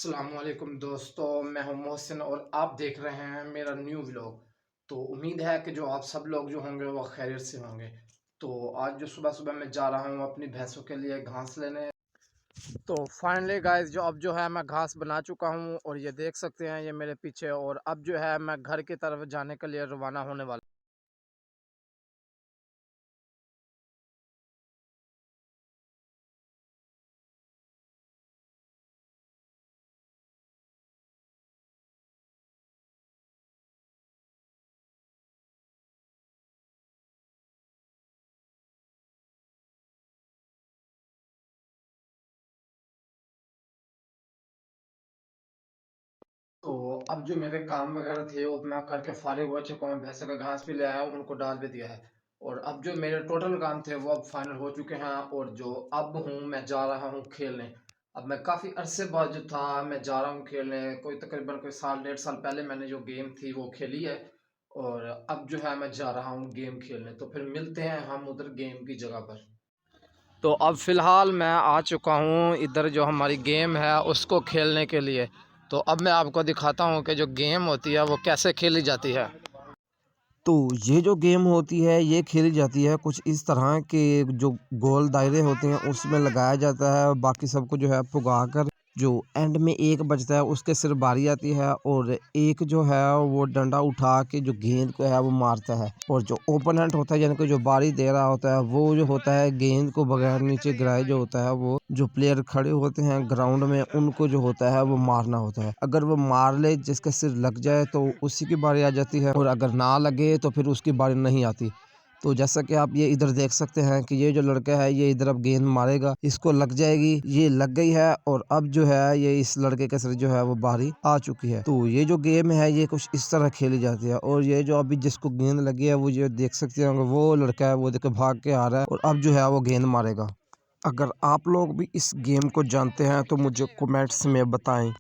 अस्सलामुअलैकुम दोस्तों, मैं हूं मोहसिन और आप देख रहे हैं मेरा न्यू व्लॉग। तो उम्मीद है कि जो आप सब लोग जो होंगे वो खैरियत से होंगे। तो आज जो सुबह सुबह मैं जा रहा हूं अपनी भैंसों के लिए घास लेने। तो फाइनली गाइस जो अब जो है मैं घास बना चुका हूं और ये देख सकते हैं ये मेरे पीछे। और अब जो है मैं घर की तरफ जाने के लिए रवाना होने वाला। तो अब जो मेरे काम वगैरह थे वो मैं करके फारिग हो चुका हूँ। भैंसे का घास भी ले आया हूँ, उनको डाल भी दिया है। और अब जो मेरे टोटल काम थे वो अब फाइनल हो चुके हैं। और जो अब हूँ मैं जा रहा हूँ खेलने। अब मैं काफ़ी अरसे बाद जो था मैं जा रहा हूँ खेलने। कोई तकरीबन कोई साल 1.5 साल पहले मैंने जो गेम थी वो खेली है। और अब जो है मैं जा रहा हूँ गेम खेलने। तो फिर मिलते हैं हम उधर गेम की जगह पर। तो अब फ़िलहाल मैं आ चुका हूँ इधर जो हमारी गेम है उसको खेलने के लिए। तो अब मैं आपको दिखाता हूँ कि जो गेम होती है वो कैसे खेली जाती है। तो ये जो गेम होती है ये खेली जाती है कुछ इस तरह के जो गोल दायरे होते हैं उसमें लगाया जाता है और बाकी सबको जो है पुगा कर जो एंड में एक बचता है उसके सिर बारी आती है और एक जो है वो डंडा उठा के जो गेंद को है वो मारता है और जो ओपोनेंट होता है यानी कि जो बारी दे रहा होता है वो जो होता है गेंद को बगैर नीचे गिराए जो होता है वो जो प्लेयर खड़े होते हैं ग्राउंड में उनको जो होता है वो मारना होता है। अगर वो मार ले जिसका सिर लग जाए तो उसी की बारी आ जाती है और अगर ना लगे तो फिर उसकी बारी नहीं आती। तो जैसा कि आप ये इधर देख सकते हैं कि ये जो लड़का है ये इधर अब गेंद मारेगा, इसको लग जाएगी, ये लग गई है और अब जो है ये इस लड़के के सिर जो है वो बारी आ चुकी है। तो ये जो गेम है ये कुछ इस तरह खेली जाती है और ये जो अभी जिसको गेंद लगी है वो ये देख सकते हैं वो लड़का है वो देखो भाग के आ रहा है और अब जो है वो गेंद मारेगा। अगर आप लोग भी इस गेम को जानते हैं तो मुझे कमेंट्स में बताएं।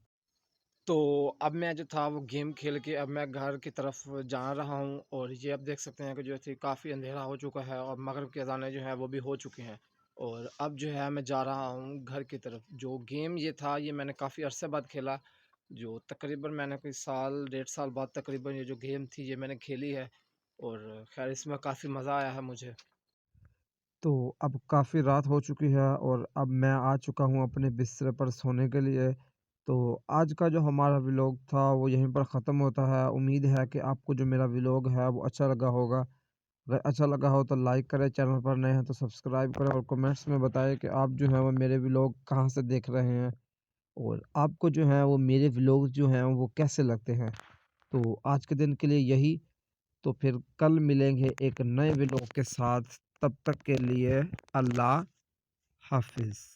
तो अब मैं जो था वो गेम खेल के अब मैं घर की तरफ जा रहा हूँ। और ये अब देख सकते हैं कि जो थी काफ़ी अंधेरा हो चुका है और मगरिब के अज़ानें जो है वो भी हो चुकी हैं। और अब जो है मैं जा रहा हूँ घर की तरफ। जो गेम ये था ये मैंने काफ़ी अरसे बाद खेला। जो तकरीबन मैंने कोई साल 1.5 साल बाद तकरीबन ये जो गेम थी ये मैंने खेली है। और खैर इसमें काफ़ी मज़ा आया है मुझे। तो अब काफ़ी रात हो चुकी है और अब मैं आ चुका हूँ अपने बिस्तर पर सोने के लिए। तो आज का जो हमारा व्लॉग था वो यहीं पर ख़त्म होता है। उम्मीद है कि आपको जो मेरा व्लॉग है वो अच्छा लगा होगा। अगर अच्छा लगा हो तो लाइक करें, चैनल पर नए हैं तो सब्सक्राइब करें और कमेंट्स में बताएं कि आप जो है वो मेरे व्लॉग कहाँ से देख रहे हैं और आपको जो है वो मेरे व्लॉग जो हैं वो कैसे लगते हैं। तो आज के दिन के लिए यही। तो फिर कल मिलेंगे एक नए व्लॉग के साथ। तब तक के लिए अल्लाह हाफ़िज़।